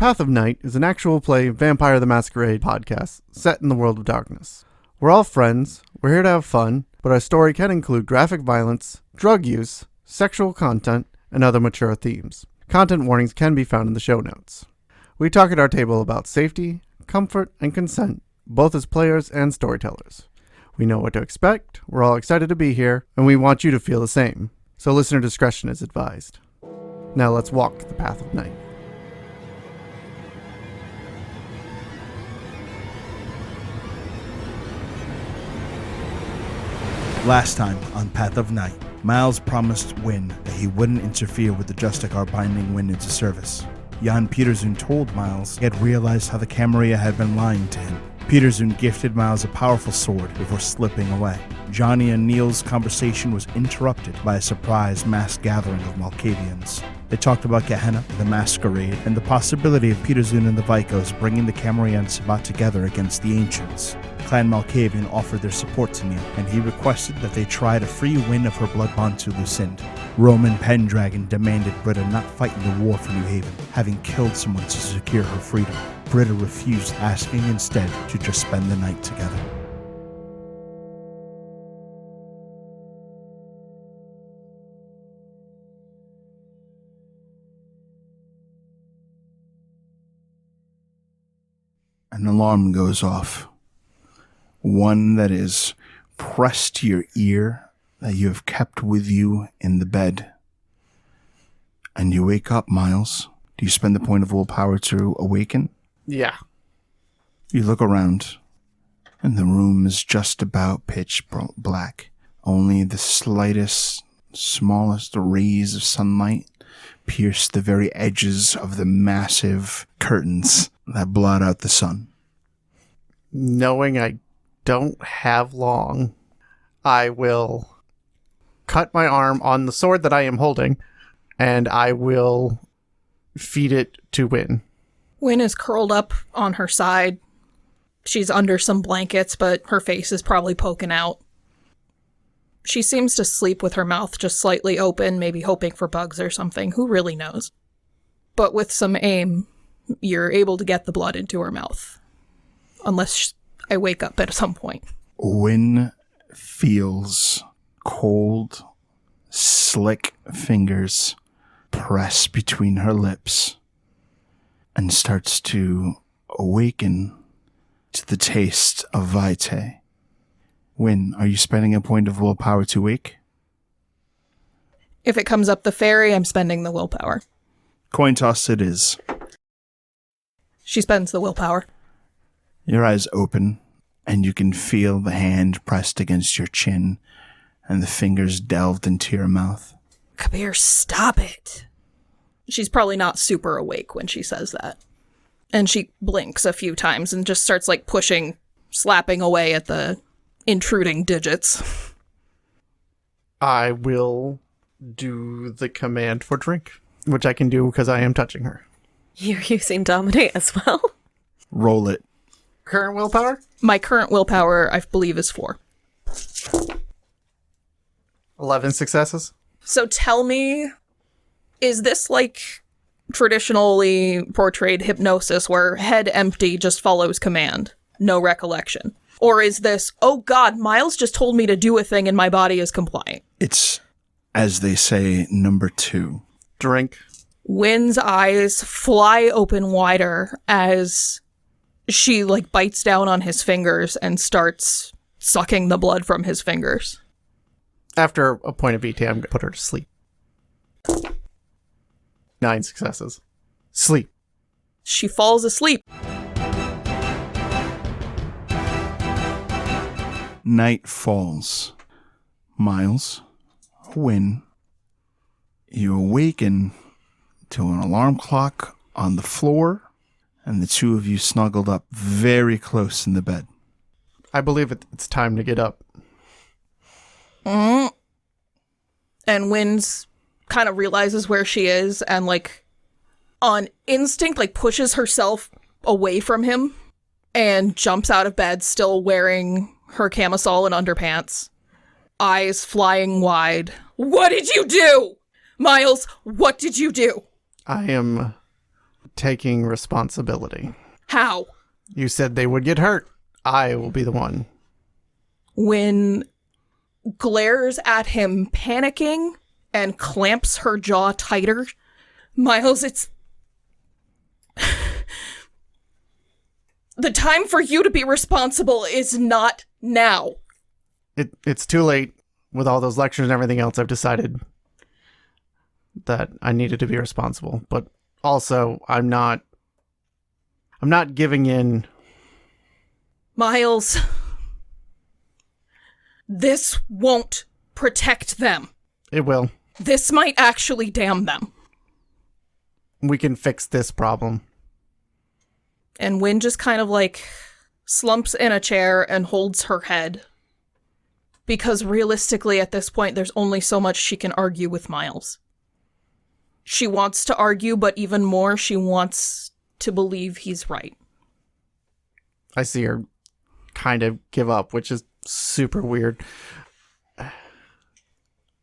Path of Night is an actual play Vampire the Masquerade podcast set in the world of darkness. We're all friends, we're here to have fun, but our story can include graphic violence, drug use, sexual content, and other mature themes. Content warnings can be found in the show notes. We talk at our table about safety, comfort, and consent, both as players and storytellers. We know what to expect, we're all excited to be here, and we want you to feel the same. So listener discretion is advised. Now let's walk the Path of Night. Last time on Path of Night, Miles promised Wynn that he wouldn't interfere with the Justicar binding Wynn into service. Jan Peterson told Miles he had realized how the Camarilla had been lying to him. Peterson gifted Miles a powerful sword before slipping away. Johnny and Neil's conversation was interrupted by a surprise mass gathering of Malkavians. They talked about Gehenna, the masquerade, and the possibility of Peterson and the Vikos bringing the Camarilla and Sabbat together against the Ancients. Clan Malkavian offered their support to Neil, and he requested that they try to free Wynn of her blood bond to Lucinda. Roman Pendragon demanded Britta not fight in the war for New Haven, having killed someone to secure her freedom. Britta refused, asking instead to just spend the night together. An alarm goes off. One that is pressed to your ear, that you have kept with you in the bed. And you wake up, Miles. Do you spend the point of willpower to awaken? Yeah. You look around, and the room is just about pitch black. Only the slightest, smallest rays of sunlight pierce the very edges of the massive curtains that blot out the sun. Knowing I don't have long, I will cut my arm on the sword that I am holding, and I will feed it to Wynn. Wynn is curled up on her side. She's under some blankets, but her face is probably poking out. She seems to sleep with her mouth just slightly open, maybe hoping for bugs or something. Who really knows? But with some aim, you're able to get the blood into her mouth. Unless I wake up at some point. Wynn feels cold, slick fingers press between her lips and starts to awaken to the taste of Vitae. Wynn, are you spending a point of willpower to wake? If it comes up the ferry, I'm spending the willpower. Coin toss it is. She spends the willpower. Your eyes open, and you can feel the hand pressed against your chin and the fingers delved into your mouth. Kabir, stop it. She's probably not super awake when she says that. And she blinks a few times and just starts pushing, slapping away at the intruding digits. I will do the command for drink, which I can do because I am touching her. You're using dominate as well? Roll it. Current willpower? My current willpower, I believe, is 4. 11 successes. So tell me, is this traditionally portrayed hypnosis where head empty just follows command, no recollection? Or is this, oh god, Miles just told me to do a thing and my body is compliant? It's, as they say, number 2. Drink. Wynn's eyes fly open wider as she bites down on his fingers and starts sucking the blood from his fingers. After a point of VT, I'm going to put her to sleep. 9 successes. Sleep. She falls asleep. Night falls. Miles, Wynn, you awaken to an alarm clock on the floor, and the two of you snuggled up very close in the bed. I believe it's time to get up. And Wynn's kind of realizes where she is and, on instinct, pushes herself away from him and jumps out of bed, still wearing her camisole and underpants. Eyes flying wide. What did you do? Miles, what did you do? I am taking responsibility. How? You said they would get hurt. I will be the one. Wynn glares at him, panicking, and clamps her jaw tighter. Miles, it's... The time for you to be responsible is not now. It's too late. With all those lectures and everything else, I've decided that I needed to be responsible. But also, I'm not giving in. Miles, this won't protect them. It will. This might actually damn them. We can fix this problem. And Wynn just kind of like slumps in a chair and holds her head. Because realistically at this point, there's only so much she can argue with Miles. She wants to argue, but even more, she wants to believe he's right. I see her kind of give up, which is super weird.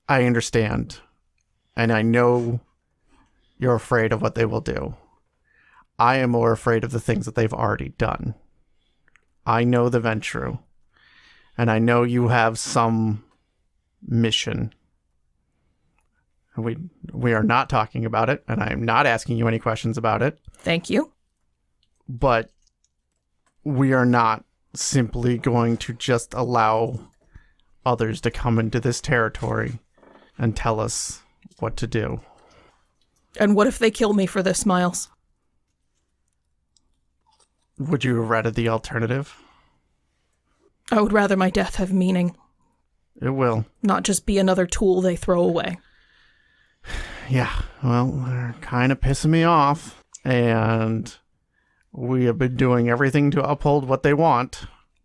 I understand. And I know you're afraid of what they will do. I am more afraid of the things that they've already done. I know the Ventru. And I know you have some mission. We are not talking about it, and I'm not asking you any questions about it. Thank you. But we are not simply going to just allow others to come into this territory and tell us what to do. And what if they kill me for this, Miles? Would you have read the alternative? I would rather my death have meaning. It will. Not just be another tool they throw away. Yeah, well, they're kind of pissing me off. And we have been doing everything to uphold what they want.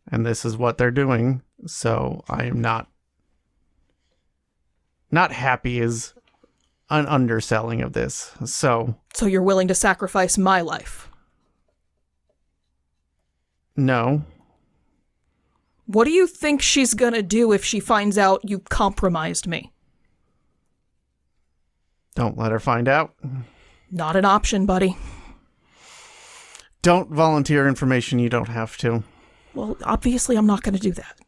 And this is what they're doing. So I am not happy is an underselling of this. So you're willing to sacrifice my life? No. What do you think she's gonna do if she finds out you compromised me? Don't let her find out. Not an option, buddy. Don't volunteer information you don't have to. Well, obviously I'm not gonna do that.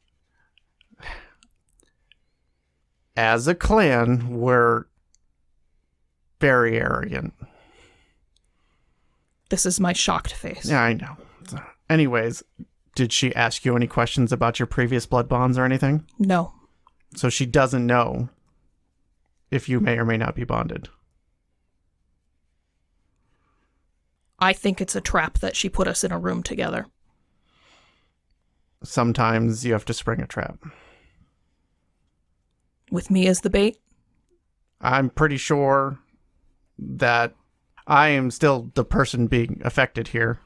As a clan, we're very arrogant. This is my shocked face. Yeah, I know. Anyways, did she ask you any questions about your previous blood bonds or anything? No. So she doesn't know if you may or may not be bonded. I think it's a trap that she put us in a room together. Sometimes you have to spring a trap. With me as the bait? I'm pretty sure that I am still the person being affected here.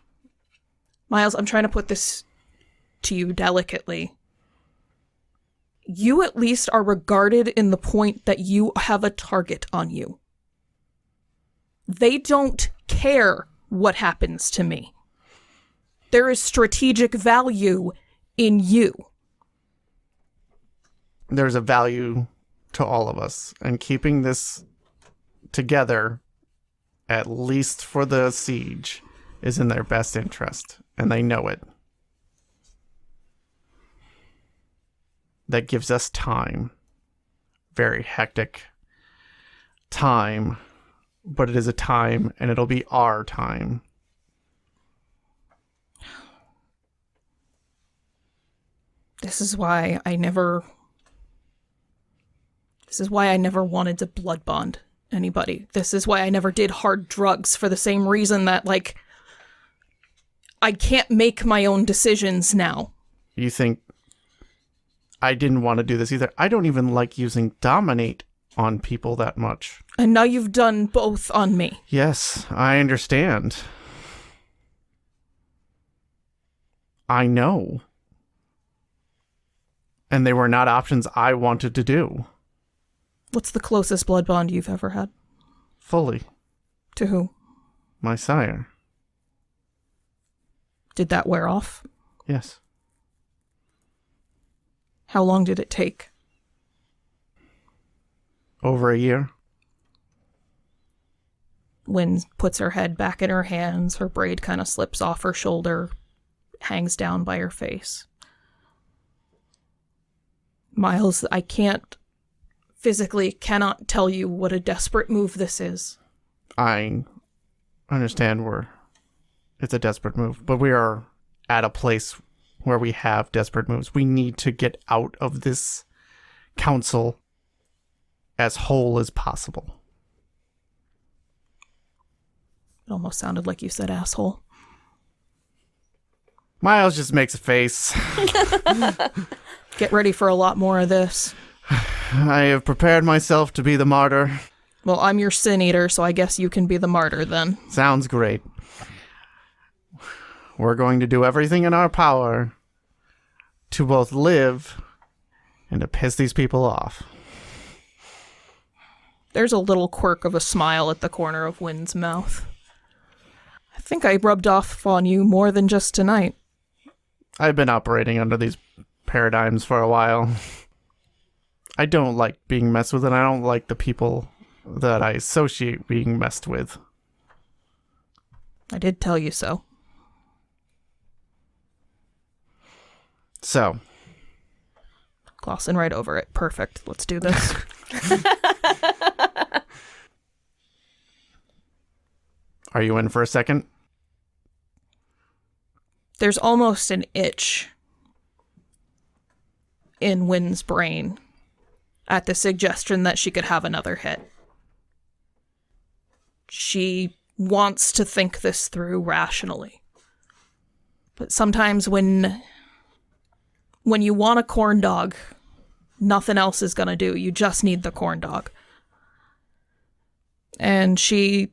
Miles, I'm trying to put this to you delicately. You at least are regarded in the point that you have a target on you. They don't care what happens to me. There is strategic value in you. There's a value to all of us, and keeping this together, at least for the siege, is in their best interest, and they know it. That gives us time. Very hectic time, but it is a time, and it'll be our time. This is why I never wanted to blood bond anybody. This is why I never did hard drugs, for the same reason that, like, I can't make my own decisions now. You think I didn't want to do this either? I don't even like using dominate on people that much. And now you've done both on me. Yes, I understand. I know. And they were not options I wanted to do. What's the closest blood bond you've ever had? Fully. To who? My sire. Did that wear off? Yes. How long did it take? Over a year. Wynn puts her head back in her hands. Her braid kind of slips off her shoulder, hangs down by her face. Miles, I cannot tell you what a desperate move this is. I understand it's a desperate move, but we are at a place where we have desperate moves. We need to get out of this council as whole as possible. It almost sounded like you said asshole. Miles just makes a face. Get ready for a lot more of this. I have prepared myself to be the martyr. Well, I'm your sin eater, so I guess you can be the martyr then. Sounds great. We're going to do everything in our power to both live and to piss these people off. There's a little quirk of a smile at the corner of Wynn's mouth. I think I rubbed off on you more than just tonight. I've been operating under these paradigms for a while. I don't like being messed with, and I don't like the people that I associate being messed with. I did tell you so. So. Glossing right over it. Perfect. Let's do this. Are you in for a second? There's almost an itch in Wynn's brain at the suggestion that she could have another hit. She wants to think this through rationally. But sometimes when you want a corn dog, nothing else is going to do. You just need the corn dog. And she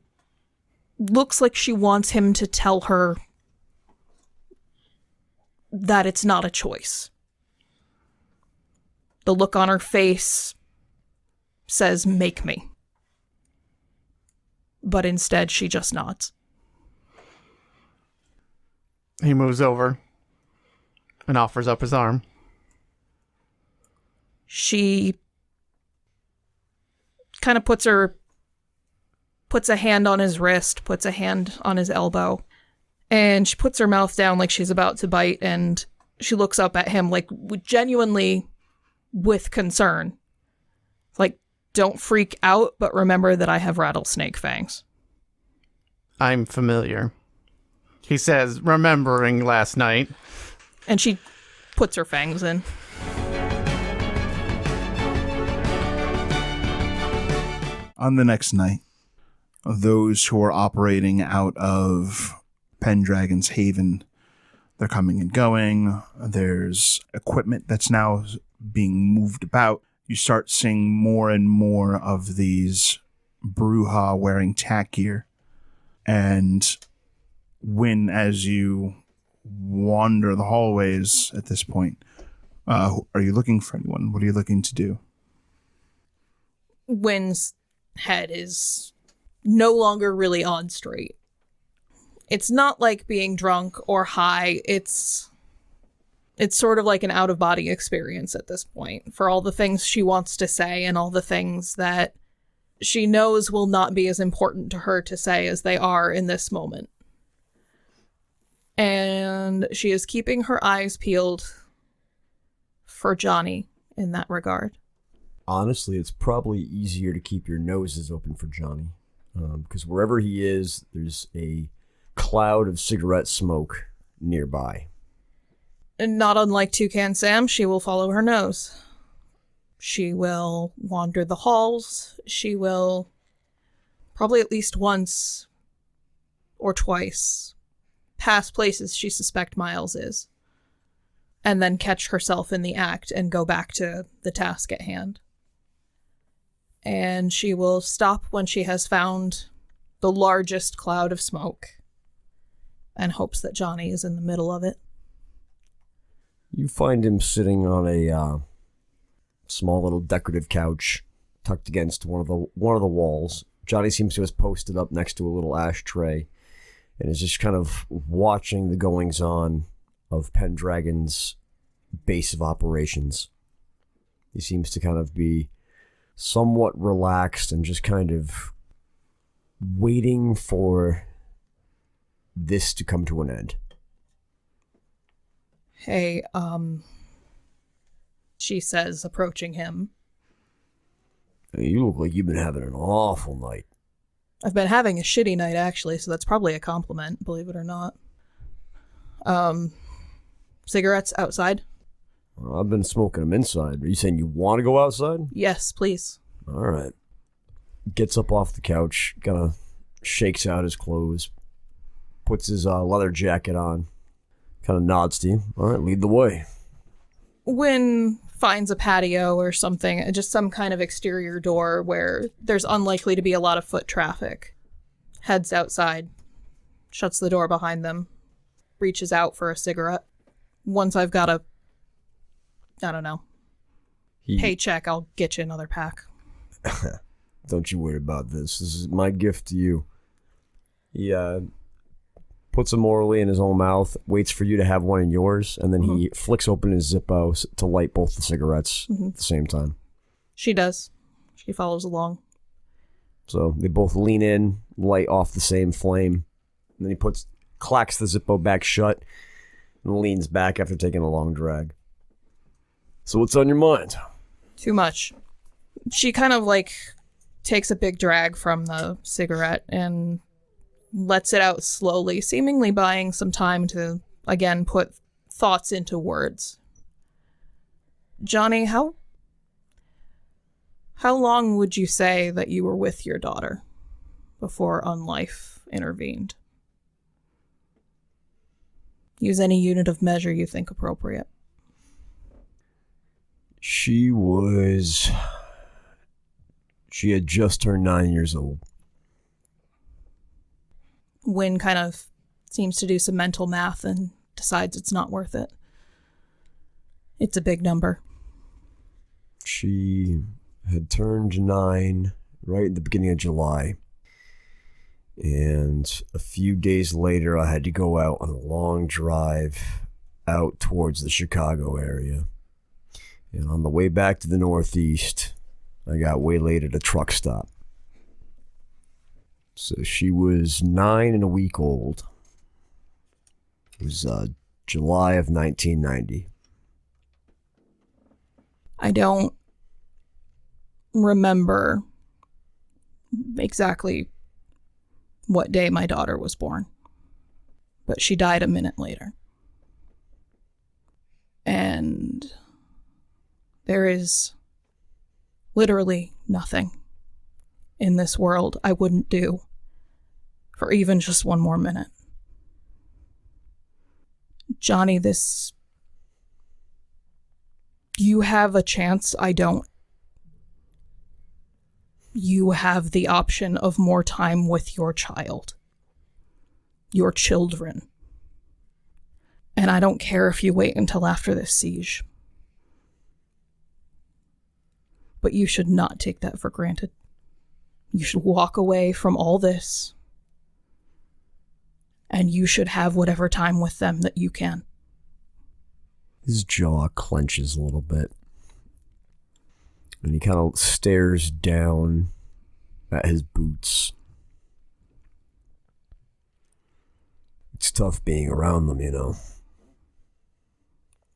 looks like she wants him to tell her that it's not a choice. The look on her face says, make me. But instead, she just nods. He moves over and offers up his arm. She kind of puts a hand on his wrist, puts a hand on his elbow, and she puts her mouth down like she's about to bite, and she looks up at him like genuinely with concern. Like, don't freak out, but remember that I have rattlesnake fangs. I'm familiar. He says, remembering last night. And she puts her fangs in. On the next night, those who are operating out of Pendragon's Haven, they're coming and going. There's equipment that's now being moved about. You start seeing more and more of these Brujah wearing tack gear. And Wynn, as you wander the hallways at this point, are you looking for anyone? What are you looking to do? Wynn's head is no longer really on straight. It's not like being drunk or high. It's sort of like an out-of-body experience at this point for all the things she wants to say and all the things that she knows will not be as important to her to say as they are in this moment. And she is keeping her eyes peeled for Johnny in that regard. Honestly, it's probably easier to keep your noses open for Johnny. Because wherever he is, there's a cloud of cigarette smoke nearby. And not unlike Toucan Sam, she will follow her nose. She will wander the halls. She will probably at least once or twice pass places she suspects Miles is. And then catch herself in the act and go back to the task at hand. And she will stop when she has found the largest cloud of smoke and hopes that Johnny is in the middle of it. You find him sitting on a small little decorative couch tucked against one of the walls. Johnny seems to have posted up next to a little ashtray and is just kind of watching the goings-on of Pendragon's base of operations. He seems to kind of be somewhat relaxed and just kind of waiting for this to come to an end. Hey, she says, approaching him. You look like you've been having an awful night. I've been having a shitty night, actually, so that's probably a compliment, believe it or not. Cigarettes outside? Well, I've been smoking them inside. Are you saying you want to go outside? Yes, please. All right. Gets up off the couch, kind of shakes out his clothes, puts his leather jacket on, kind of nods to you. All right, lead the way. Wynn finds a patio or something, just some kind of exterior door where there's unlikely to be a lot of foot traffic. Heads outside, shuts the door behind them, reaches out for a cigarette. Once I've got a, I don't know, paycheck, I'll get you another pack. Don't you worry about this. This is my gift to you. He puts them orally in his own mouth, waits for you to have one in yours, and then he flicks open his Zippo to light both the cigarettes at the same time. She does. She follows along. So they both lean in, light off the same flame, and then he clacks the Zippo back shut and leans back after taking a long drag. So what's on your mind? Too much. She kind of takes a big drag from the cigarette and lets it out slowly, seemingly buying some time to, again, put thoughts into words. Johnny, how long would you say that you were with your daughter before Unlife intervened? Use any unit of measure you think appropriate. She had just turned 9 years old. Wynn kind of seems to do some mental math and decides it's not worth it. It's a big number. She had turned 9 right at the beginning of July. And a few days later, I had to go out on a long drive out towards the Chicago area. And on the way back to the Northeast, I got waylaid at a truck stop. So she was 9 and a week old. It was July of 1990. I don't remember exactly what day my daughter was born, but she died a minute later. And there is literally nothing in this world I wouldn't do for even just one more minute. Johnny, you have a chance, I don't. You have the option of more time with your child. Your children. And I don't care if you wait until after this siege. But you should not take that for granted. You should walk away from all this. And you should have whatever time with them that you can. His jaw clenches a little bit. And he kind of stares down at his boots. It's tough being around them, you know.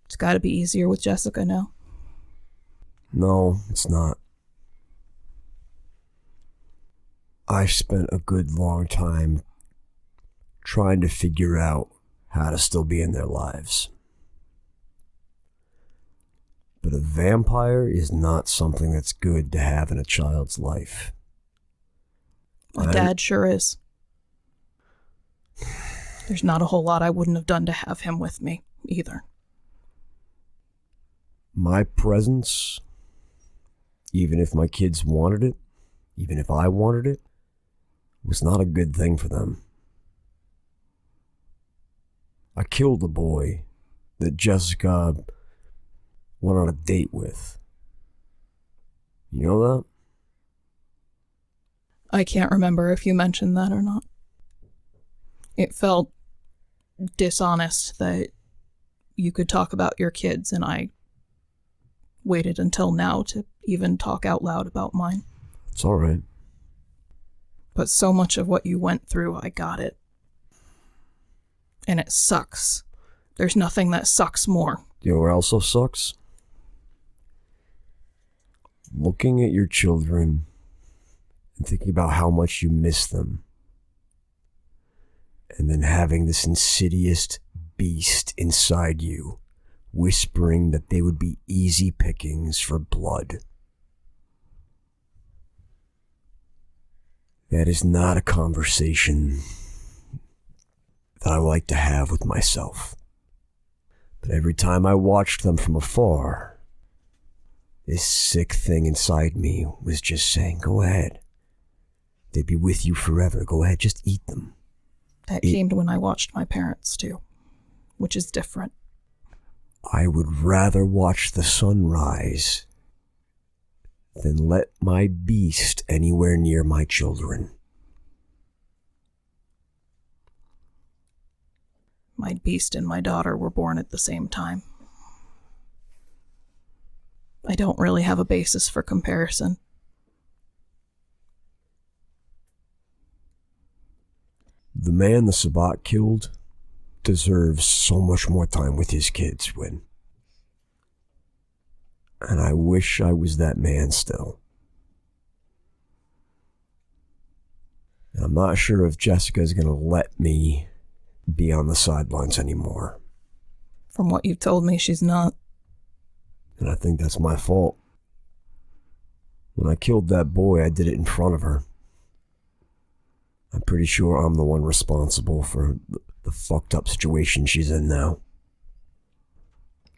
It's got to be easier with Jessica now. No, it's not. I spent a good long time trying to figure out how to still be in their lives. But a vampire is not something that's good to have in a child's life. My dad sure is. There's not a whole lot I wouldn't have done to have him with me, either. My presence, even if my kids wanted it, even if I wanted it, was not a good thing for them. I killed the boy that Jessica went on a date with. You know that? I can't remember if you mentioned that or not. It felt dishonest that you could talk about your kids, and I waited until now to even talk out loud about mine. It's all right. But so much of what you went through, I got it. And it sucks. There's nothing that sucks more. You know what also sucks? Looking at your children and thinking about how much you miss them. And then having this insidious beast inside you whispering that they would be easy pickings for blood. That is not a conversation that I like to have with myself. But every time I watched them from afar, this sick thing inside me was just saying, go ahead. They'd be with you forever. Go ahead, just eat them. That came when I watched my parents too, which is different. I would rather watch the sun rise than let my beast anywhere near my children. My beast and my daughter were born at the same time. I don't really have a basis for comparison. The man the Sabbat killed deserves so much more time with his kids, Wynn. And I wish I was that man still. And I'm not sure if Jessica's gonna let me be on the sidelines anymore. From what you've told me, she's not. And I think that's my fault. When I killed that boy, I did it in front of her. I'm pretty sure I'm the one responsible for the fucked up situation she's in now.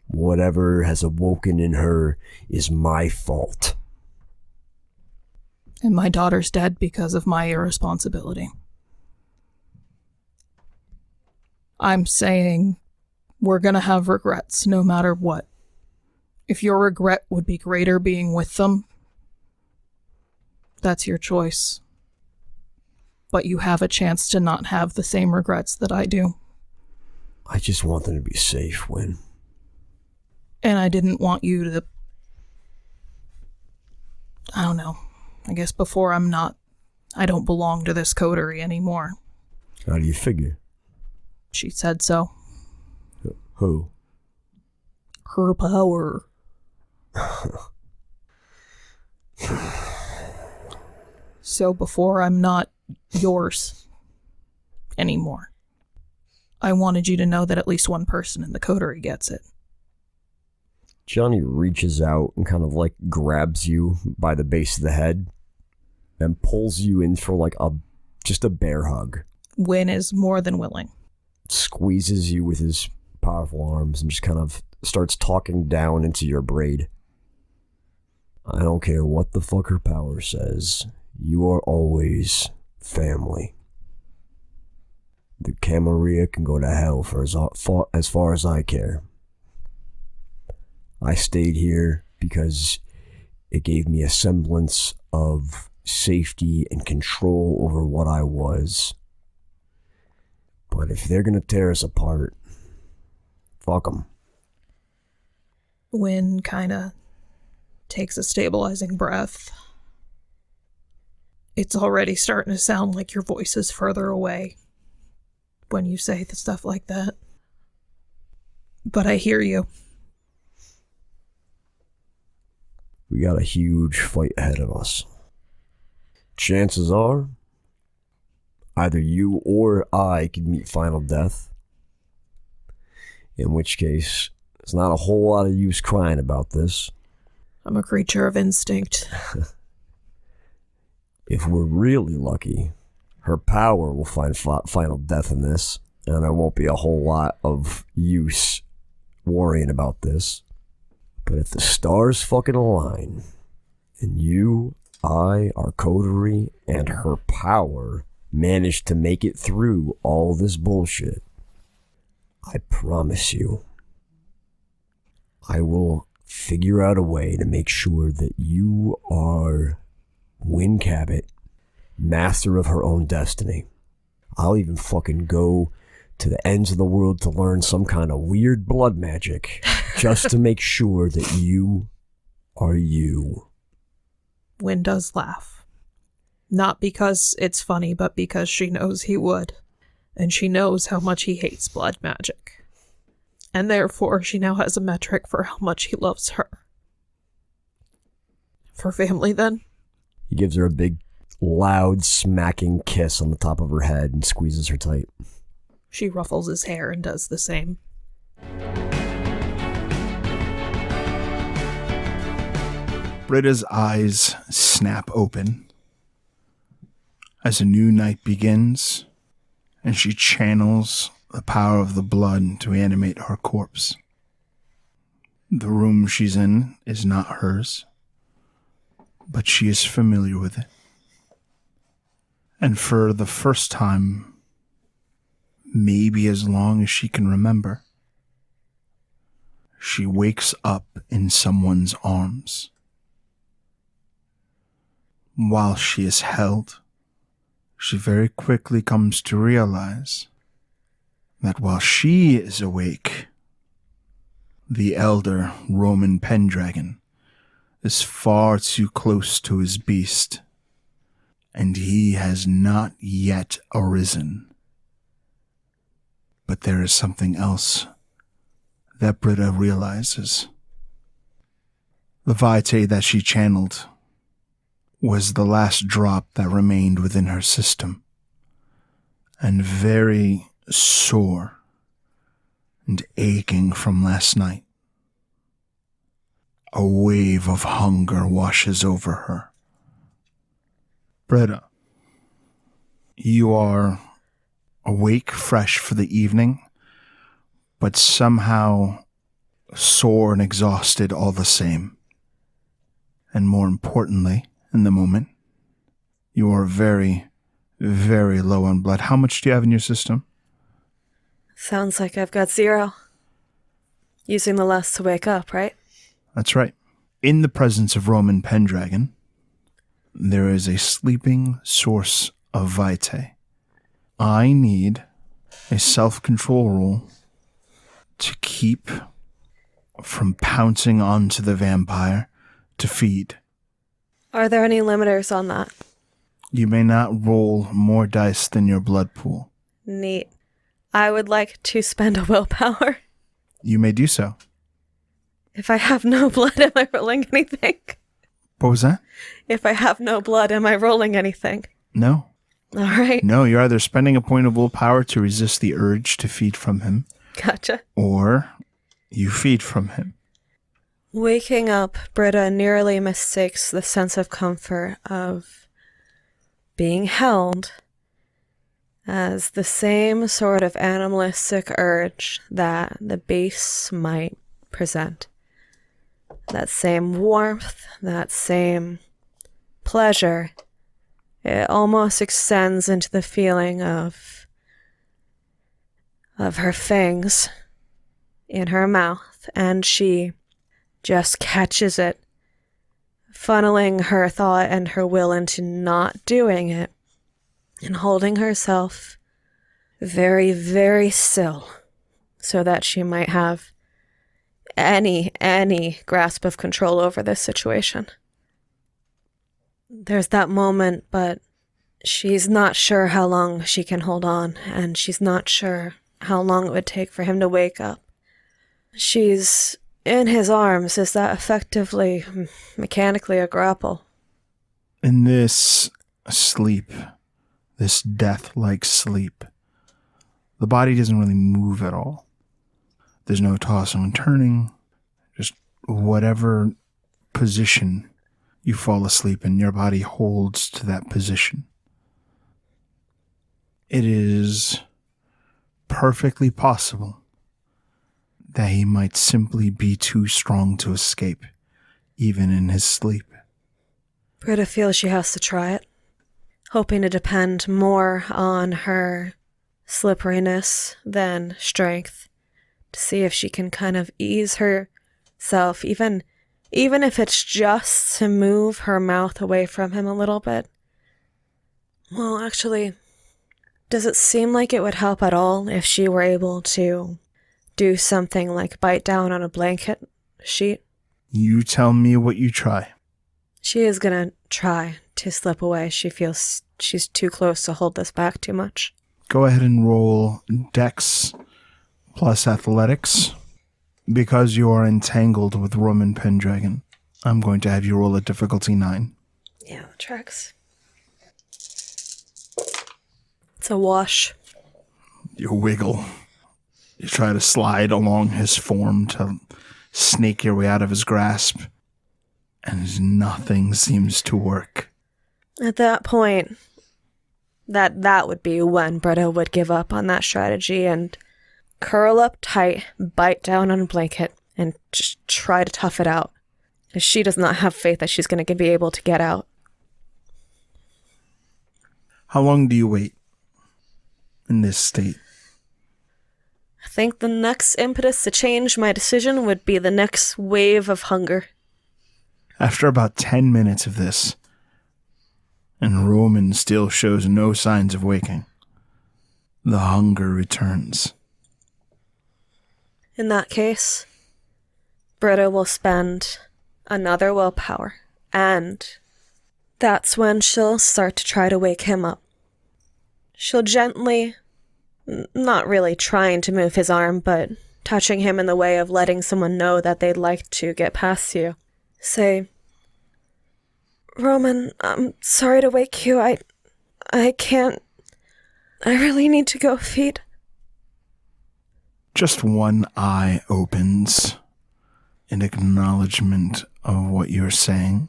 Whatever has awoken in her is my fault. And my daughter's dead because of my irresponsibility. I'm saying we're gonna have regrets no matter what. If your regret would be greater being with them, that's your choice. But you have a chance to not have the same regrets that I do. I just want them to be safe, Wynn. And I didn't want you to... I don't know. I guess before I don't belong to this coterie anymore. How do you figure? She said so. Who? Her power. So before I'm not yours anymore. I wanted you to know that at least one person in the coterie gets it. Johnny reaches out and kind of like grabs you by the base of the head and pulls you in for like just a bear hug. Wynn is more than willing. Squeezes you with his powerful arms and just kind of starts talking down into your braid. I don't care what the fuck her power says. You are always family. The Camarilla can go to hell for as far as I care. I stayed here because it gave me a semblance of safety and control over what I was. But if they're gonna tear us apart, fuck them. Wynn kinda takes a stabilizing breath. It's already starting to sound like your voice is further away when you say the stuff like that. But I hear you. We got a huge fight ahead of us. Chances are, either you or I could meet final death. In which case, there's not a whole lot of use crying about this. I'm a creature of instinct. If we're really lucky, her power will find final death in this, and there won't be a whole lot of use worrying about this. But if the stars fucking align, and you, I, our coterie, and her power manage to make it through all this bullshit, I promise you, I will figure out a way to make sure that you are Wynn Cabot, master of her own destiny. I'll even fucking go to the ends of the world to learn some kind of weird blood magic just to make sure that you are you. Wynn does laugh. Not because it's funny, but because she knows he would. And she knows how much he hates blood magic. And therefore, she now has a metric for how much he loves her. For family, then? He gives her a big, loud, smacking kiss on the top of her head and squeezes her tight. She ruffles his hair and does the same. Britta's eyes snap open as a new night begins, and she channels the power of the blood to animate her corpse. The room she's in is not hers, but she is familiar with it. And for the first time, maybe as long as she can remember, she wakes up in someone's arms. While she is held, she very quickly comes to realize that while she is awake, the elder Roman Pendragon is far too close to his beast, and he has not yet arisen. But there is something else that Britta realizes. The vitae that she channeled was the last drop that remained within her system, and very sore and aching from last night. A wave of hunger washes over her. Britta, you are awake, fresh for the evening, but somehow sore and exhausted all the same. And more importantly, in the moment, you are very, very low on blood. How much do you have in your system? Sounds like I've got 0. Using the less to wake up, right? That's right. In the presence of Roman Pendragon, there is a sleeping source of vitae. I need a self-control roll to keep from pouncing onto the vampire to feed. Are there any limiters on that? You may not roll more dice than your blood pool. Neat. I would like to spend a willpower. You may do so. If I have no blood, am I rolling anything? What was that? If I have no blood, am I rolling anything? No. All right. No, you're either spending a point of willpower to resist the urge to feed from him, Gotcha. or you feed from him. Waking up, Britta nearly mistakes the sense of comfort of being held as the same sort of animalistic urge that the beasts might present. That same warmth, that same pleasure, it almost extends into the feeling of her fangs in her mouth, and she just catches it, funneling her thought and her will into not doing it, and holding herself very, very still so that she might have any grasp of control over this situation. There's that moment, but she's not sure how long she can hold on, and she's not sure how long it would take for him to wake up. She's in his arms. Is that effectively, mechanically a grapple? In this sleep, this death-like sleep, the body doesn't really move at all. There's no tossing and turning, just whatever position you fall asleep in, your body holds to that position. It is perfectly possible that he might simply be too strong to escape, even in his sleep. Britta feels she has to try it, hoping to depend more on her slipperiness than strength, to see if she can kind of ease herself, even if it's just to move her mouth away from him a little bit. Well, actually, does it seem like it would help at all if she were able to do something like bite down on a blanket sheet? You tell me what you try. She is gonna try to slip away. She feels she's too close to hold this back too much. Go ahead and roll Dex plus Athletics. Because you are entangled with Roman Pendragon, I'm going to have you roll a difficulty 9. Yeah, that tracks. It's a wash. You wiggle. You try to slide along his form to snake your way out of his grasp, and nothing seems to work. At that point, that would be when Britta would give up on that strategy and curl up tight, bite down on a blanket, and just try to tough it out. She does not have faith that she's going to be able to get out. How long do you wait in this state? I think the next impetus to change my decision would be the next wave of hunger. After about 10 minutes of this, and Roman still shows no signs of waking, the hunger returns. In that case, Britta will spend another willpower, and that's when she'll start to try to wake him up. She'll gently, not really trying to move his arm, but touching him in the way of letting someone know that they'd like to get past you. Say, Roman, I'm sorry to wake you. I can't. I really need to go feed. Just one eye opens in acknowledgement of what you're saying,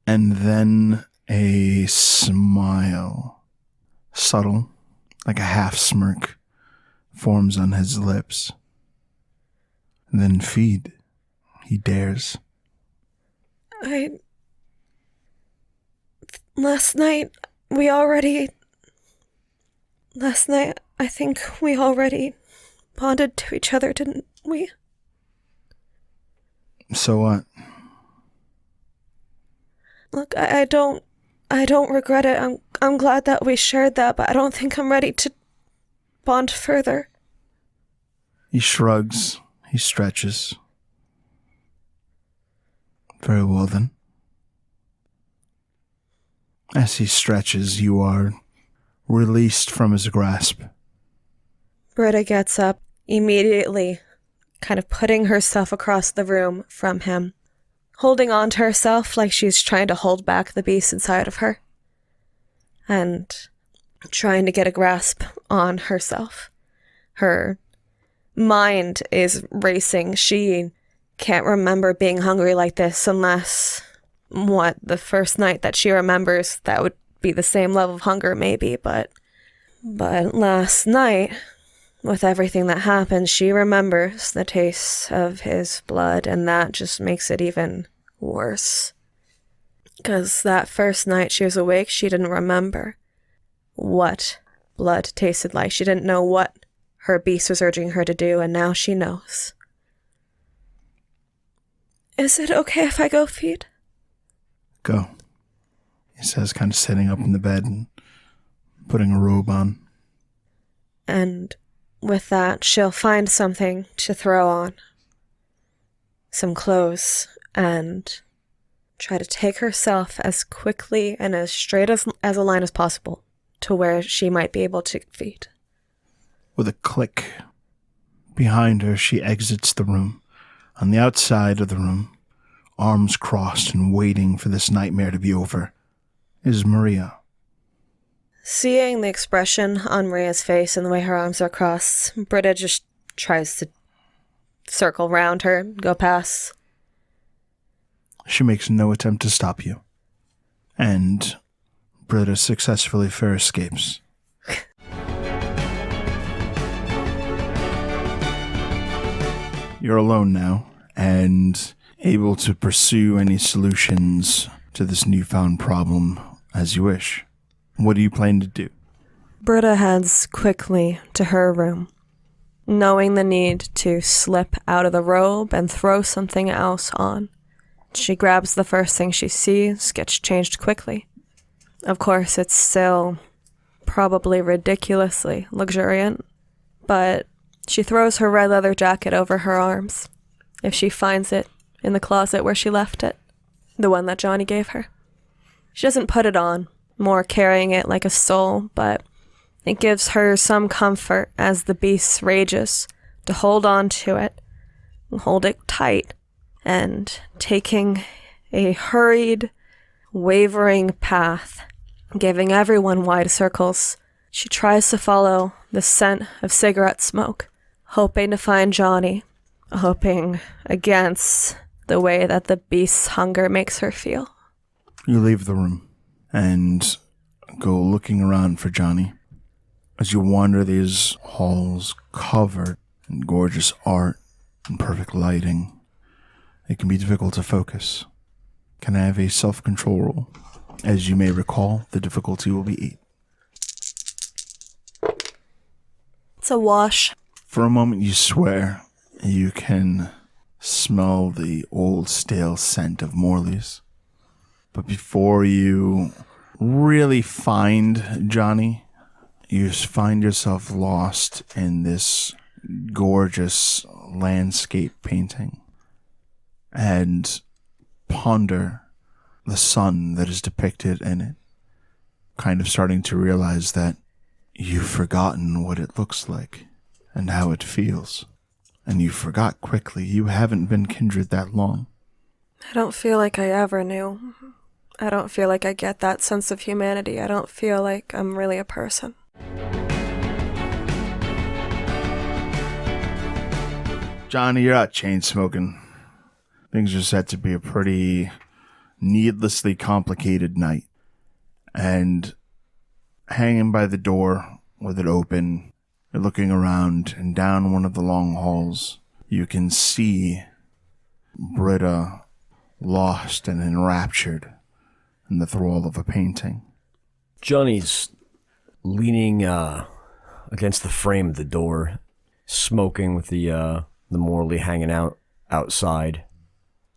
and then a smile, subtle, like a half smirk, forms on his lips. And then feed, he dares. Last night, I think we already bonded to each other, didn't we? So what? Look, I don't regret it. I'm glad that we shared that, but I don't think I'm ready to bond further. He shrugs, he stretches. Very well then. As he stretches, you are released from his grasp. Britta gets up, immediately kind of putting herself across the room from him, holding on to herself like she's trying to hold back the beast inside of her, and trying to get a grasp on herself. Her mind is racing. She can't remember being hungry like this unless, the first night that she remembers, that would be the same level of hunger maybe, but last night, with everything that happened, she remembers the taste of his blood, and that just makes it even worse. Because that first night she was awake, she didn't remember what blood tasted like. She didn't know what her beast was urging her to do, and now she knows. Is it okay if I go feed? Go, he says, kind of sitting up in the bed and putting a robe on. And with that, she'll find something to throw on. Some clothes, and try to take herself as quickly and as straight as a line as possible to where she might be able to feed. With a click behind her, she exits the room. On the outside of the room, arms crossed and waiting for this nightmare to be over, is Maria. Seeing the expression on Maria's face and the way her arms are crossed, Britta just tries to circle round her, go past. She makes no attempt to stop you. And Britta successfully fair escapes. You're alone now, and able to pursue any solutions to this newfound problem as you wish. What do you plan to do? Britta heads quickly to her room, knowing the need to slip out of the robe and throw something else on. She grabs the first thing she sees, gets changed quickly. Of course, it's still probably ridiculously luxuriant, but she throws her red leather jacket over her arms, if she finds it in the closet where she left it, the one that Johnny gave her. She doesn't put it on, more carrying it like a soul, but it gives her some comfort as the beast rages to hold on to it, and hold it tight, and taking a hurried, wavering path, giving everyone wide circles, she tries to follow the scent of cigarette smoke, hoping to find Johnny, hoping against the way that the beast's hunger makes her feel. You leave the room and go looking around for Johnny. As you wander these halls covered in gorgeous art and perfect lighting, it can be difficult to focus. Can I have a self-control roll? As you may recall, the difficulty will be 8. It's a wash. For a moment you swear you can smell the old stale scent of Morley's. But before you really find Johnny, you find yourself lost in this gorgeous landscape painting and ponder the sun that is depicted in it, kind of starting to realize that you've forgotten what it looks like and how it feels. And you forgot quickly. You haven't been kindred that long. I don't feel like I ever knew. I don't feel like I get that sense of humanity. I don't feel like I'm really a person. Johnny, you're out chain smoking. Things are set to be a pretty needlessly complicated night. And hanging by the door with it open, you're looking around, and down one of the long halls, you can see Britta lost and enraptured in the thrall of a painting. Johnny's leaning against the frame of the door, smoking with the Morley hanging out outside.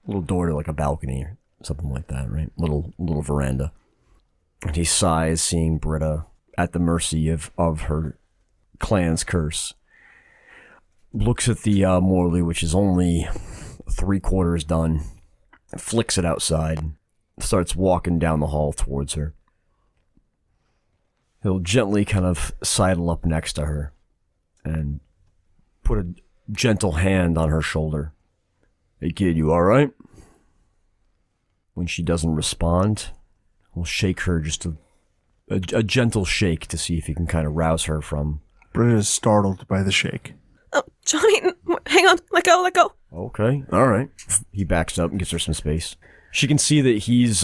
Little door to like a balcony or something like that, right? Little veranda. And he sighs, seeing Britta at the mercy of her clan's curse. Looks at the Morley, which is only 3/4 done, flicks it outside, starts walking down the hall towards her. He'll gently kind of sidle up next to her and put a gentle hand on her shoulder. Hey kid, you alright? When she doesn't respond, he'll shake her, just a gentle shake to see if he can kind of rouse her from... Britta is startled by the shake. Oh, Johnny, hang on, let go. Okay, alright. He backs up and gives her some space. She can see that he's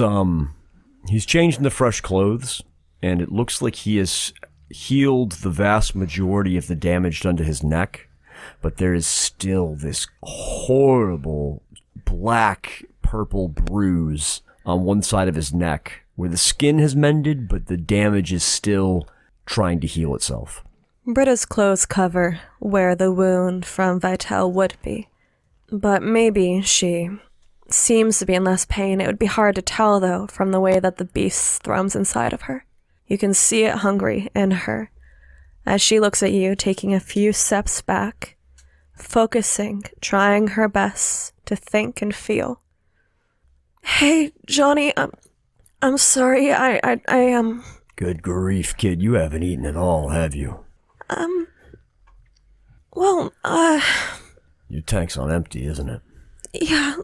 changed into fresh clothes, and it looks like he has healed the vast majority of the damage done to his neck, but there is still this horrible black purple bruise on one side of his neck where the skin has mended, but the damage is still trying to heal itself. Britta's clothes cover where the wound from Vital would be, but maybe she seems to be in less pain. It would be hard to tell, though, from the way that the beast thrums inside of her. You can see it hungry in her as she looks at you, taking a few steps back, focusing, trying her best to think and feel. Hey, Johnny, I'm sorry, I am... Good grief, kid, you haven't eaten at all, have you? Your tank's on empty, isn't it? Yeah,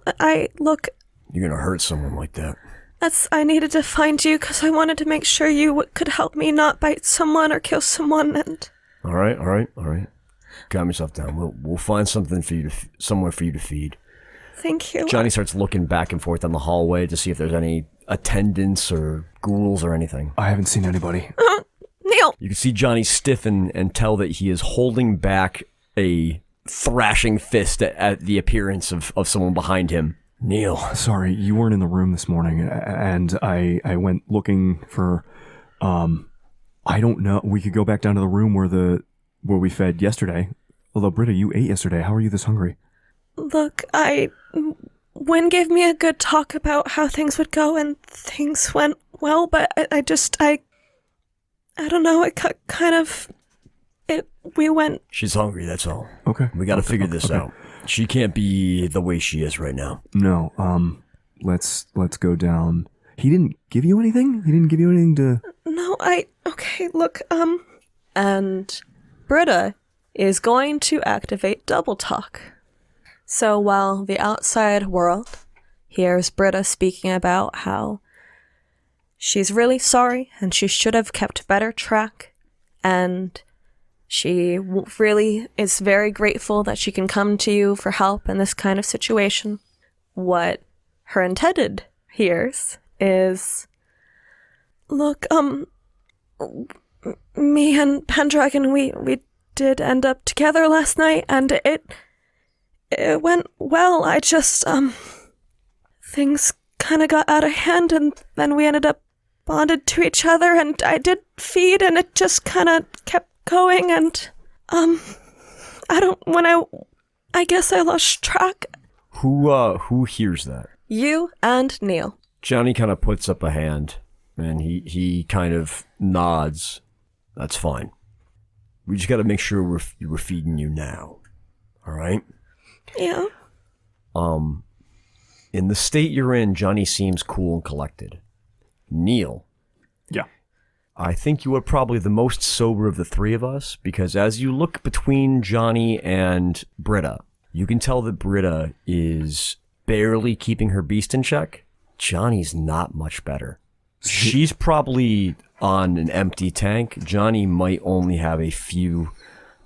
You're gonna hurt someone like that. I needed to find you because I wanted to make sure you could help me not bite someone or kill someone, and... All right. Calm yourself down. We'll find something for you somewhere for you to feed. Thank you. Johnny starts looking back and forth on the hallway to see if there's any attendants or ghouls or anything. I haven't seen anybody. Neil! You can see Johnny stiffen and tell that he is holding back a thrashing fist at the appearance of someone behind him. Neil. Sorry, you weren't in the room this morning, and I went looking for, I don't know, we could go back down to the room where we fed yesterday. Although, Britta, you ate yesterday. How are you this hungry? Look, Wynn gave me a good talk about how things would go, and things went well, but I don't know, we went... She's hungry, that's all. Okay. We gotta figure this out. She can't be the way she is right now. No, let's go down. He didn't give you anything? He didn't give you anything to... No, okay, look, and Britta is going to activate double talk. So while the outside world hears Britta speaking about how she's really sorry and she should have kept better track, and she really is very grateful that she can come to you for help in this kind of situation, what her intended hears is, look, me and Pendragon, we did end up together last night, and it went well. I just, things kind of got out of hand, and then we ended up bonded to each other, and I did feed, and it just kind of kept going, and, I guess I lost track. Who hears that? You and Neil. Johnny kind of puts up a hand, and he kind of nods. That's fine. We just got to make sure we're feeding you now. All right? Yeah. In the state you're in, Johnny seems cool and collected. Neil. Yeah. I think you are probably the most sober of the three of us, because as you look between Johnny and Britta, you can tell that Britta is barely keeping her beast in check. Johnny's not much better. She's probably on an empty tank. Johnny might only have a few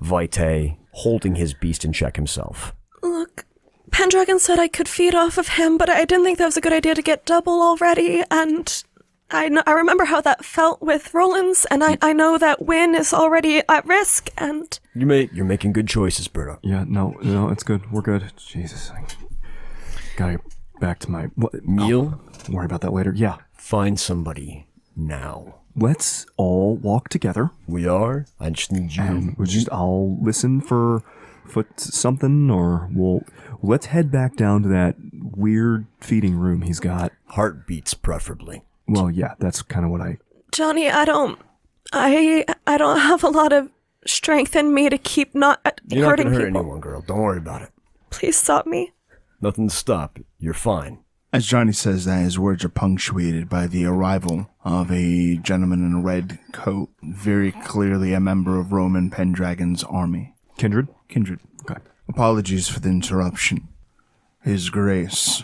vitae holding his beast in check himself. Look, Pendragon said I could feed off of him, but I didn't think that was a good idea to get double already, and I remember how that felt with Rollins, and I know that Wynn is already at risk, and... You're making good choices, Britta. Yeah, no, it's good. We're good. Jesus. I gotta get back to my... Neil? Worry about that later. Yeah. Find somebody now. Let's all walk together. We are? I just need you. I'll listen for something, or let's head back down to that weird feeding room he's got. Heartbeats, preferably. Well, yeah, that's kind of what I... Johnny, I don't have a lot of strength in me to keep not hurting people. You're not gonna hurt anyone, girl. Don't worry about it. Please stop me. Nothing to stop. You're fine. As Johnny says that, his words are punctuated by the arrival of a gentleman in a red coat, very clearly a member of Roman Pendragon's army. Kindred? Kindred. Okay. Apologies for the interruption. His Grace,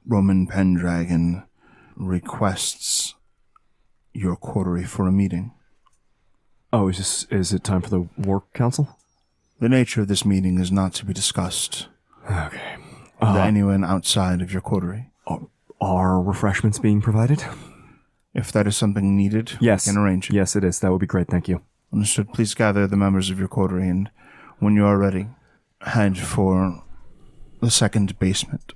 Roman Pendragon, requests your coterie for a meeting. Oh, is it time for the War Council? The nature of this meeting is not to be discussed Okay. to anyone outside of your coterie. Are refreshments being provided? If that is something needed, Yes. we can arrange it. Yes, it is. That would be great. Thank you. Understood. Please gather the members of your coterie, and when you are ready, head for the second basement.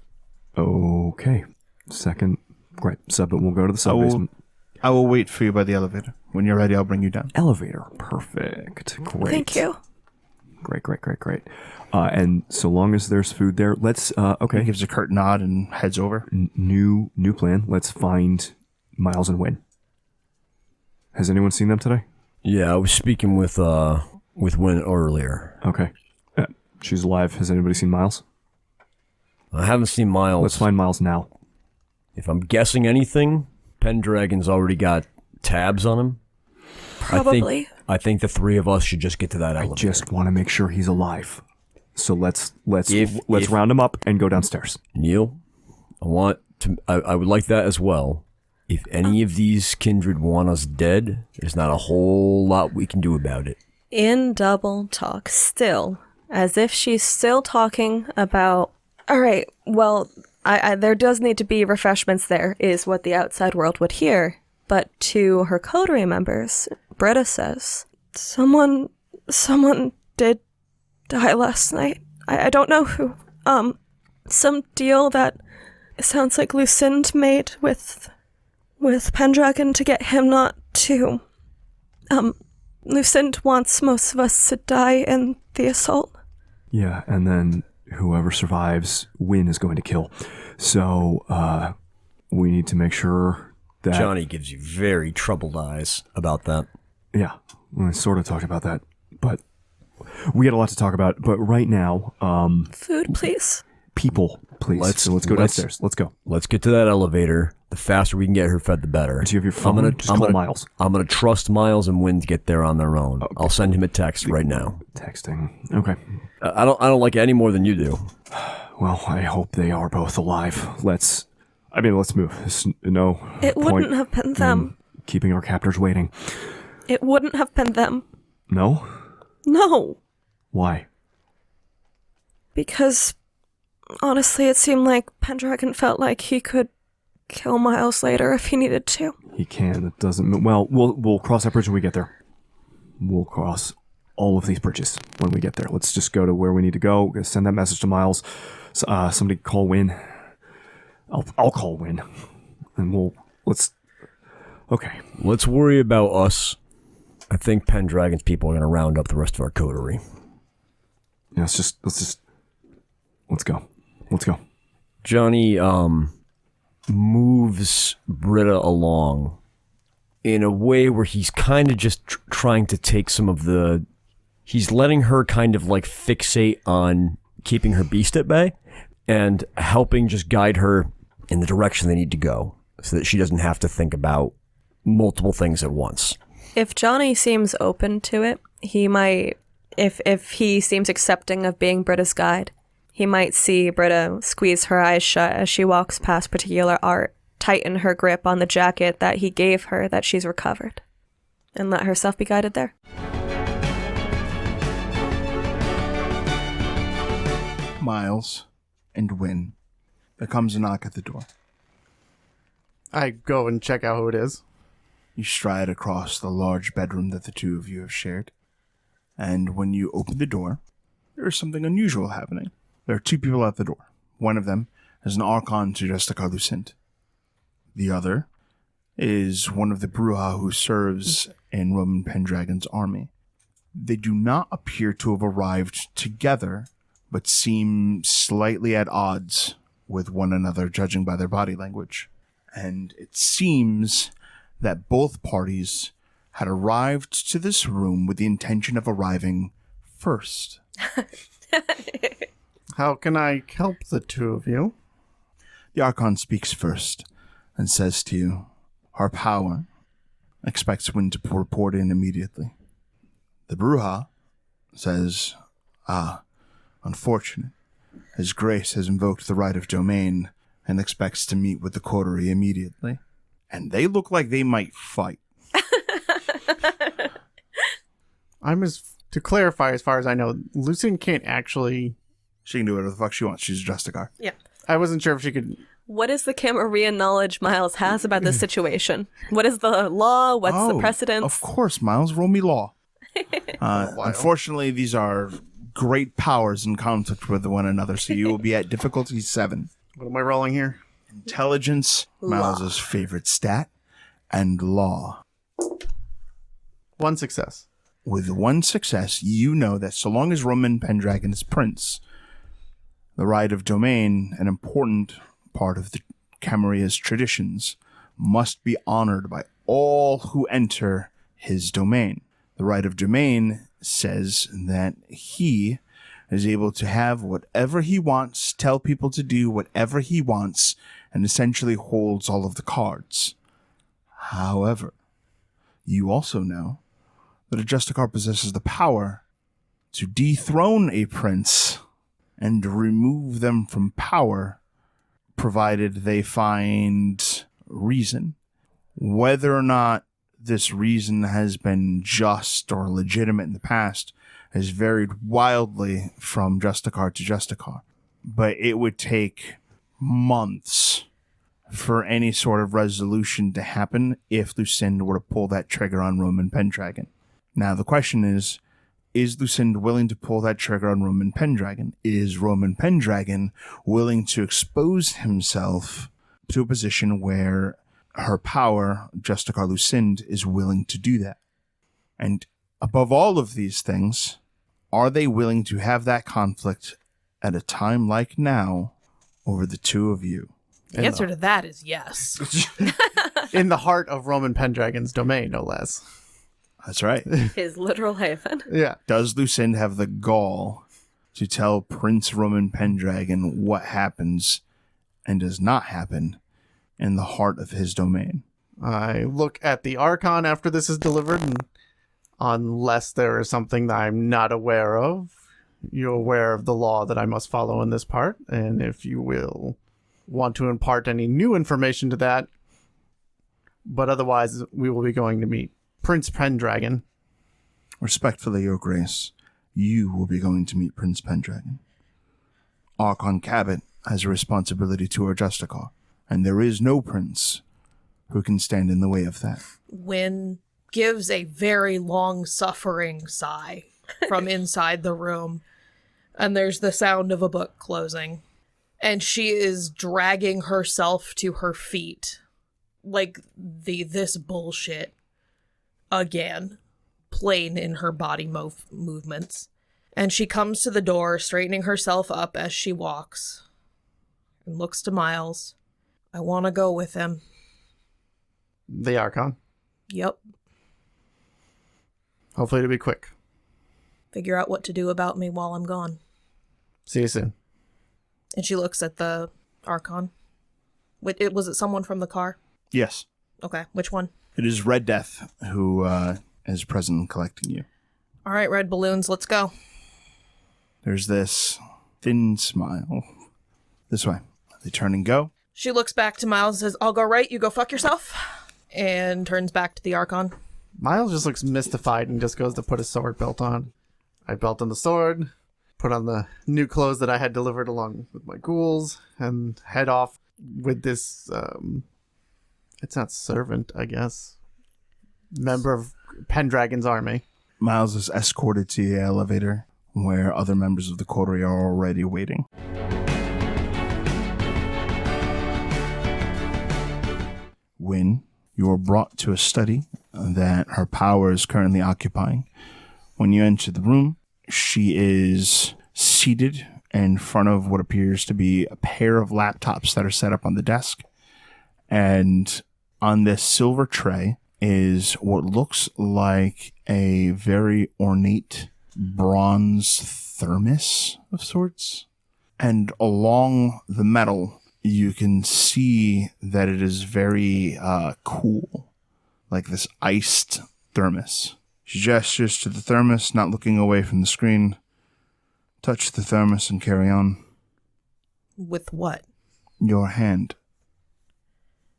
Okay. Second. Great. We'll go to the sub-basement. I will wait for you by the elevator. When you're ready, I'll bring you down. Elevator. Perfect. Great. Thank you. Great. And so long as there's food there, let's, okay. He gives a curt nod and heads over. New plan. Let's find Miles and Wynn. Has anyone seen them today? Yeah, I was speaking with Wynn earlier. Okay. She's alive. Has anybody seen Miles? I haven't seen Miles. Let's find Miles now. If I'm guessing anything, Pendragon's already got tabs on him. Probably. I think the three of us should just get to that elevator. I just want to make sure he's alive. So let's round him up and go downstairs. Neil, I would like that as well. If any of these kindred want us dead, there's not a whole lot we can do about it. In double talk, still, as if she's still talking about, all right, well, I there does need to be refreshments there, is what the outside world would hear. But to her coterie members, Britta says, someone did die last night. I don't know who. Some deal that sounds like Lucinda made with Pendragon to get him not to. Lucinda wants most of us to die in the assault. Yeah, and then whoever survives, Wynn is going to kill. So, we need to make sure that... Johnny gives you very troubled eyes about that. Yeah, I sort of talked about that, but we had a lot to talk about. But right now... Food, please. people, please. Let's go downstairs. Let's go. Let's get to that elevator. The faster we can get her fed, the better. Do you have your phone? Just call Miles. I'm gonna trust Miles and Wynn to get there on their own. Okay. I'll send him a text right now. Texting. Okay. I don't like it any more than you do. Well, I hope they are both alive. Let's move. There's no It wouldn't have been them. Keeping our captors waiting. It wouldn't have been them. No? No. Why? Because, honestly, it seemed like Pendragon felt like he could kill Miles later if he needed to. He can. It doesn't... Well, we'll cross that bridge when we get there. We'll cross all of these bridges when we get there. Let's just go to where we need to go. Send that message to Miles. Somebody call Wynn. I'll call Wynn. And okay. Let's worry about us. I think Pendragon's people are going to round up the rest of our coterie. Yeah, let's go. Johnny moves Britta along in a way where he's kind of just trying to take some of the... He's letting her kind of like fixate on keeping her beast at bay and helping just guide her in the direction they need to go so that she doesn't have to think about multiple things at once. If Johnny seems open to it, he might, if he seems accepting of being Britta's guide, he might see Britta squeeze her eyes shut as she walks past particular art, tighten her grip on the jacket that he gave her that she's recovered, and let herself be guided there. Miles and Wynn. There comes a knock at the door. I go and check out who it is. You stride across the large bedroom that the two of you have shared. And when you open the door, there is something unusual happening. There are two people at the door. One of them is an Archon to Justicar Lucent. The other is one of the Bruja who serves in Roman Pendragon's army. They do not appear to have arrived together, but seem slightly at odds with one another, judging by their body language. And it seems that both parties had arrived to this room with the intention of arriving first. How can I help the two of you? The Archon speaks first and says to you, our power expects Wynn to report in immediately. The Bruja says, unfortunate. His Grace has invoked the right of domain and expects to meet with the Coterie immediately. And they look like they might fight. To clarify, as far as I know, Lucien can't actually... She can do whatever the fuck she wants. She's a Justicar. Yeah. I wasn't sure if she could... What is the Camarilla knowledge Miles has about this situation? What is the law? What's the precedence? Of course, Miles. Roll me law. Unfortunately, these are great powers in conflict with one another, so you will be at difficulty 7. What am I rolling here? Intelligence, Miles's favorite stat, and law. 1 success. With 1 success, you know that so long as Roman Pendragon is prince, the right of domain, an important part of the Camarilla's traditions, must be honored by all who enter his domain. The right of domain says that he is able to have whatever he wants, tell people to do whatever he wants, and essentially holds all of the cards. However, you also know that a Justicar possesses the power to dethrone a prince and remove them from power, provided they find reason. Whether or not this reason has been just or legitimate in the past has varied wildly from Justicar to Justicar. But it would take months for any sort of resolution to happen if Lucinda were to pull that trigger on Roman Pendragon. Now, the question is Lucinda willing to pull that trigger on Roman Pendragon? Is Roman Pendragon willing to expose himself to a position where her power, Justicar Lucinda, is willing to do that? And above all of these things, are they willing to have that conflict at a time like now over the two of you? The answer to that is yes. In the heart of Roman Pendragon's domain, no less. That's right. His literal haven. Yeah. Does Lucinda have the gall to tell Prince Roman Pendragon what happens and does not happen in the heart of his domain. I look at the Archon after this is delivered, and unless there is something that I'm not aware of, you're aware of the law that I must follow in this part, and if you will want to impart any new information to that, but otherwise we will be going to meet Prince Pendragon. Respectfully, Your Grace, you will be going to meet Prince Pendragon. Archon Cabot has a responsibility to our Justicar, and there is no prince who can stand in the way of that. Wynn gives a very long-suffering sigh from inside the room, and there's the sound of a book closing. And she is dragging herself to her feet, like this bullshit again, plain in her body movements. And she comes to the door, straightening herself up as she walks, and looks to Miles. I want to go with him. The Archon. Yep. Hopefully it'll be quick. Figure out what to do about me while I'm gone. See you soon. And she looks at the Archon. Was it someone from the car? Yes. Okay, which one? It is Red Death who is present and collecting you. All right, red balloons, let's go. There's this thin smile. This way. They turn and go. She looks back to Miles and says, I'll go right, you go fuck yourself. And turns back to the Archon. Miles just looks mystified and just goes to put his sword belt on. I belt on the sword, put on the new clothes that I had delivered along with my ghouls, and head off with this, it's not servant, I guess, member of Pendragon's army. Miles is escorted to the elevator where other members of the Coterie are already waiting. Wynn, you are brought to a study that her power is currently occupying. When you enter the room, she is seated in front of what appears to be a pair of laptops that are set up on the desk. And on this silver tray is what looks like a very ornate bronze thermos of sorts. And along the metal, you can see that it is very cool, like this iced thermos. She gestures to the thermos, not looking away from the screen. Touch the thermos and carry on. With what? Your hand.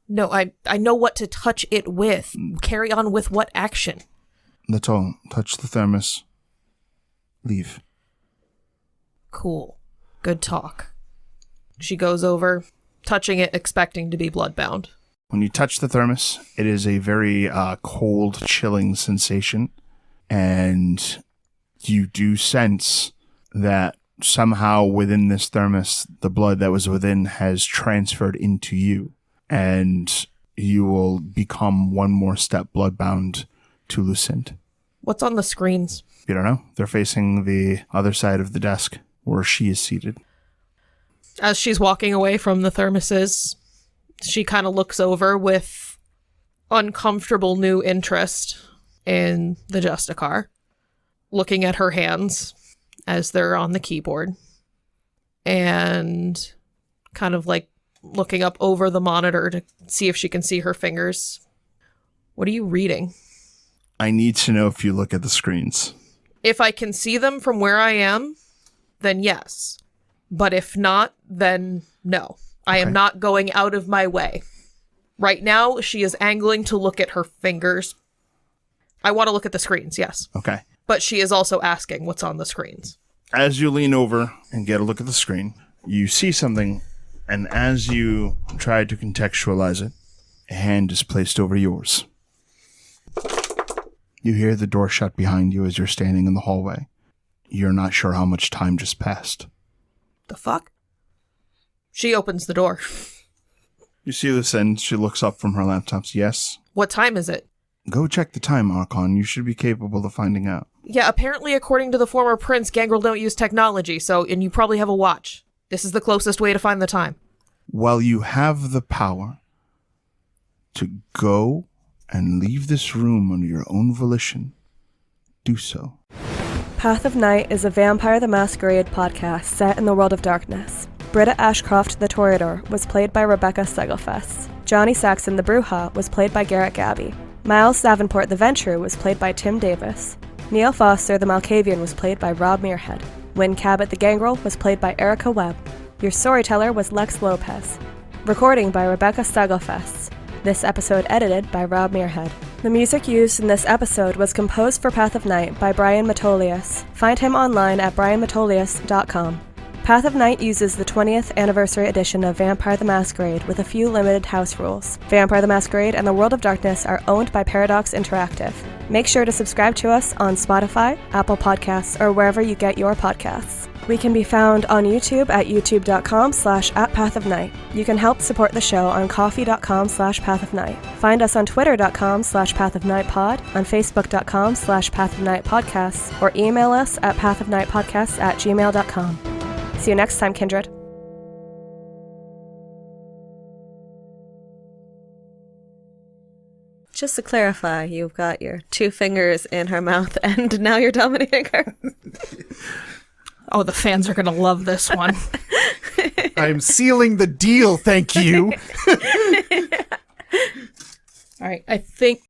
No, I know what to touch it with. Carry on with what action? That's all. Touch the thermos. Leave. Cool. Good talk. She goes over, touching it, expecting to be bloodbound. When you touch the thermos, it is a very cold, chilling sensation. And you do sense that somehow within this thermos, the blood that was within has transferred into you. And you will become one more step bloodbound to Lucent. What's on the screens? You don't know. They're facing the other side of the desk where she is seated. As she's walking away from the thermoses, she kind of looks over with uncomfortable new interest in the Justicar, looking at her hands as they're on the keyboard, and kind of like looking up over the monitor to see if she can see her fingers. What are you reading? I need to know if you look at the screens. If I can see them from where I am, then yes. But if not, then no. I am not going out of my way. Right now, she is angling to look at her fingers. I want to look at the screens, yes. Okay. But she is also asking what's on the screens. As you lean over and get a look at the screen, you see something, and as you try to contextualize it, a hand is placed over yours. You hear the door shut behind you as you're standing in the hallway. You're not sure how much time just passed. The fuck? She opens the door. You see this, and she looks up from her laptops. Yes? What time is it? Go check the time, Archon. You should be capable of finding out. Yeah, apparently according to the former prince, Gangrel don't use technology, and you probably have a watch. This is the closest way to find the time. Well, you have the power to go and leave this room under your own volition. Do so. Path of Night is a Vampire the Masquerade podcast set in the world of darkness. Britta Ashcroft the Toreador was played by Rebecca Steigelfest. Johnny Saxon the Bruja was played by Garrett Gabbey. Miles Davenport the Venture was played by Tim Davis. Neil Foster the Malkavian was played by Rob Muirhead. Wynn Cabot the Gangrel was played by Erika Webb. Your storyteller was Lex Lopez. Recording by Rebecca Steigelfest. This episode edited by Rob Muirhead. The music used in this episode was composed for Path of Night by Brian Matolius. Find him online at brianmatolius.com. Path of Night uses the 20th anniversary edition of Vampire the Masquerade with a few limited house rules. Vampire the Masquerade and the World of Darkness are owned by Paradox Interactive. Make sure to subscribe to us on Spotify, Apple Podcasts, or wherever you get your podcasts. We can be found on YouTube at youtube.com/@pathofnight. You can help support the show on coffee.com/pathofnight. Find us on twitter.com/pathofnightpod, on facebook.com/pathofnightpodcasts, or email us at pathofnightpodcasts@gmail.com. See you next time, Kindred. Just to clarify, you've got your 2 fingers in her mouth and now you're dominating her. Oh, the fans are going to love this one. I'm sealing the deal, thank you. All right, I think